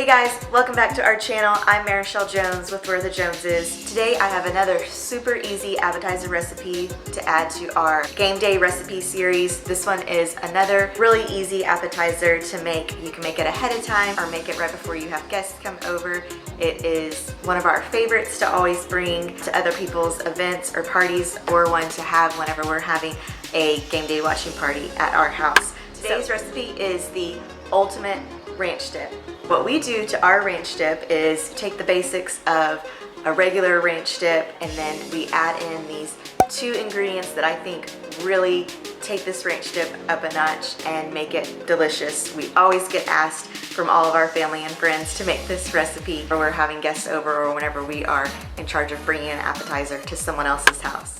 guys, welcome back to our channel. I'm Marichelle Jones with Where the Jones Is. Today I have another super easy appetizer recipe to add to our game day recipe series. This one is another really easy appetizer to make. You can make it ahead of time or make it right before you have guests come over. It is one of our favorites to always bring to other people's events or parties, or one to have whenever we're having a game day watching party at our house. Today's recipe is the ultimate ranch dip. What we do to our ranch dip is take the basics of a regular ranch dip, and then we add in these two ingredients that I think really take this ranch dip up a notch and make it delicious. We always get asked from all of our family and friends to make this recipe, or we're having guests over, or whenever we are in charge of bringing an appetizer to someone else's house.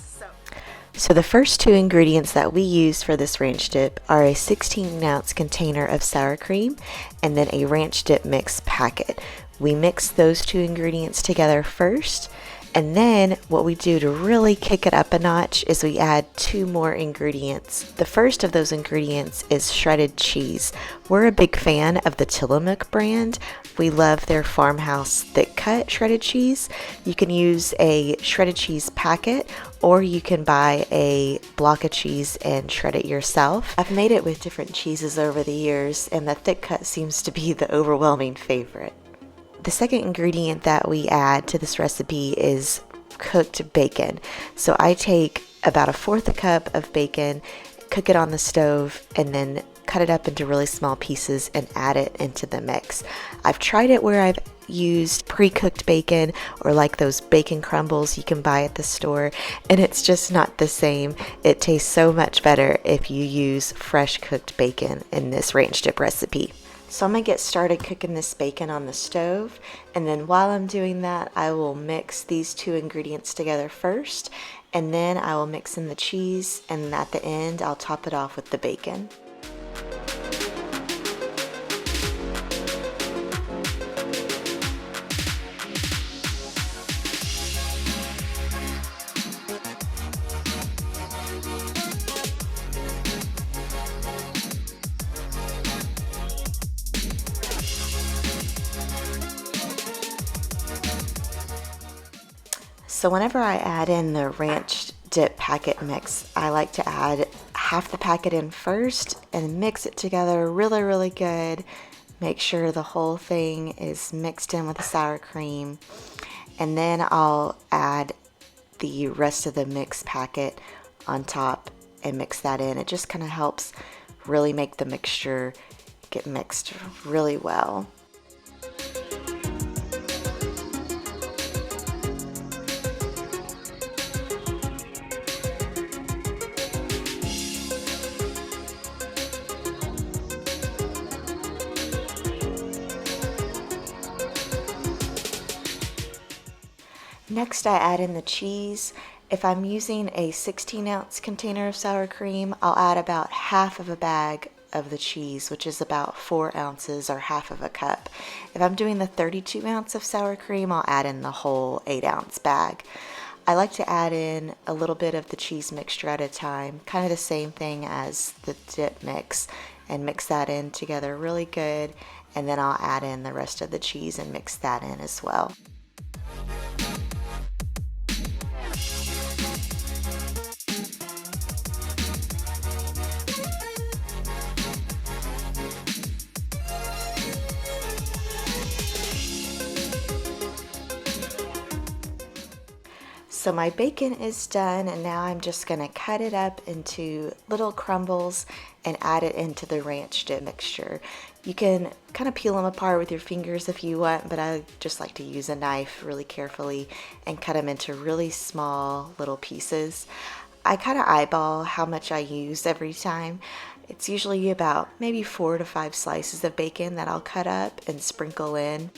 So the first two ingredients that we use for this ranch dip are a 16-ounce container of sour cream and then a ranch dip mix packet. We mix those two ingredients together first, and then what we do to really kick it up a notch is we add two more ingredients. The first of those ingredients is shredded cheese. We're a big fan of the Tillamook brand. We love their farmhouse thick cut shredded cheese. You can use a shredded cheese packet, or you can buy a block of cheese and shred it yourself. I've made it with different cheeses over the years, and the thick cut seems to be the overwhelming favorite. The second ingredient that we add to this recipe is cooked bacon. So I take about 1/4 cup of bacon, cook it on the stove, and then cut it up into really small pieces and add it into the mix. I've tried it where I've used pre-cooked bacon, or like those bacon crumbles you can buy at the store, and it's just not the same. It tastes so much better if you use fresh cooked bacon in this ranch dip recipe. So I'm gonna get started cooking this bacon on the stove, and then while I'm doing that, I will mix these two ingredients together first, and then I will mix in the cheese, and at the end I'll top it off with the bacon. So whenever I add in the ranch dip packet mix, I like to add half the packet in first and mix it together really good. Make sure the whole thing is mixed in with the sour cream, and then I'll add the rest of the mix packet on top and mix that in. It just kind of helps really make the mixture get mixed really well. Next, I add in the cheese. If I'm using a 16-ounce container of sour cream, I'll add about half of a bag of the cheese, which is about 4 ounces or half of a cup. If I'm doing the 32-ounce of sour cream, I'll add in the whole 8-ounce bag. I like to add in a little bit of the cheese mixture at a time, kind of the same thing as the dip mix, and mix that in together really good, and then I'll add in the rest of the cheese and mix that in as well. So my bacon is done, and now I'm just going to cut it up into little crumbles and add it into the ranch dip mixture. You can kind of peel them apart with your fingers if you want, but I just like to use a knife really carefully and cut them into really small little pieces. I kind of eyeball how much I use every time. It's usually about maybe 4 to 5 slices of bacon that I'll cut up and sprinkle in.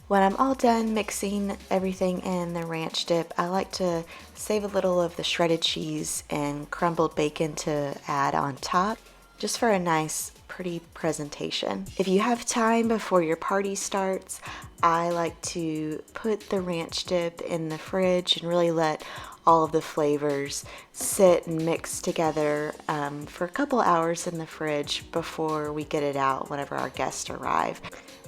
When I'm all done mixing everything in the ranch dip, I like to save a little of the shredded cheese and crumbled bacon to add on top, just for a nice, pretty presentation. If you have time before your party starts, I like to put the ranch dip in the fridge and really let all of the flavors sit and mix together for a couple hours in the fridge before we get it out whenever our guests arrive.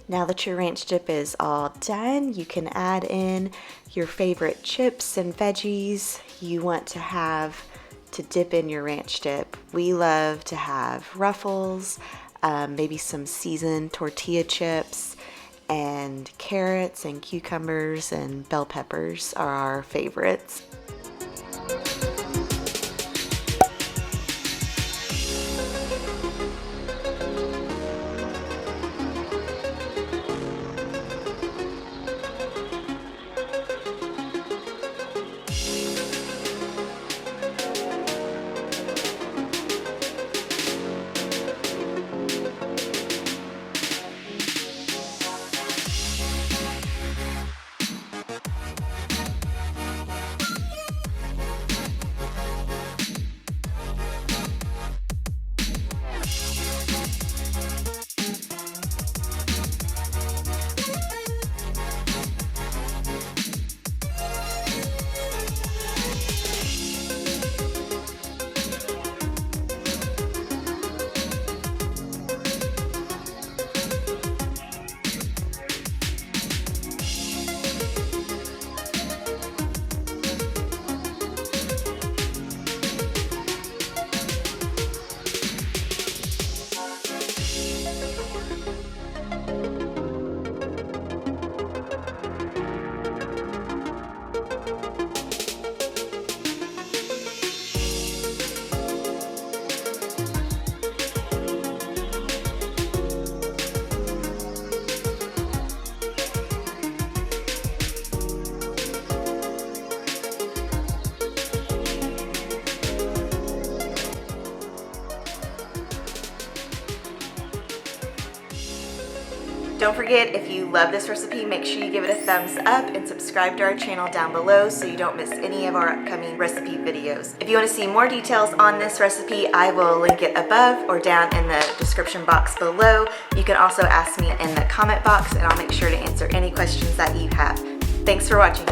Now that your ranch dip is all done, you can add in your favorite chips and veggies you want to have to dip in your ranch dip. We love to have Ruffles, maybe some seasoned tortilla chips, and carrots and cucumbers and bell peppers are our favorites. Don't forget, if you love this recipe, make sure you give it a thumbs up and subscribe to our channel down below so you don't miss any of our upcoming recipe videos. If you want to see more details on this recipe, I will link it above or down in the description box below. You can also ask me in the comment box and I'll make sure to answer any questions that you have. Thanks for watching.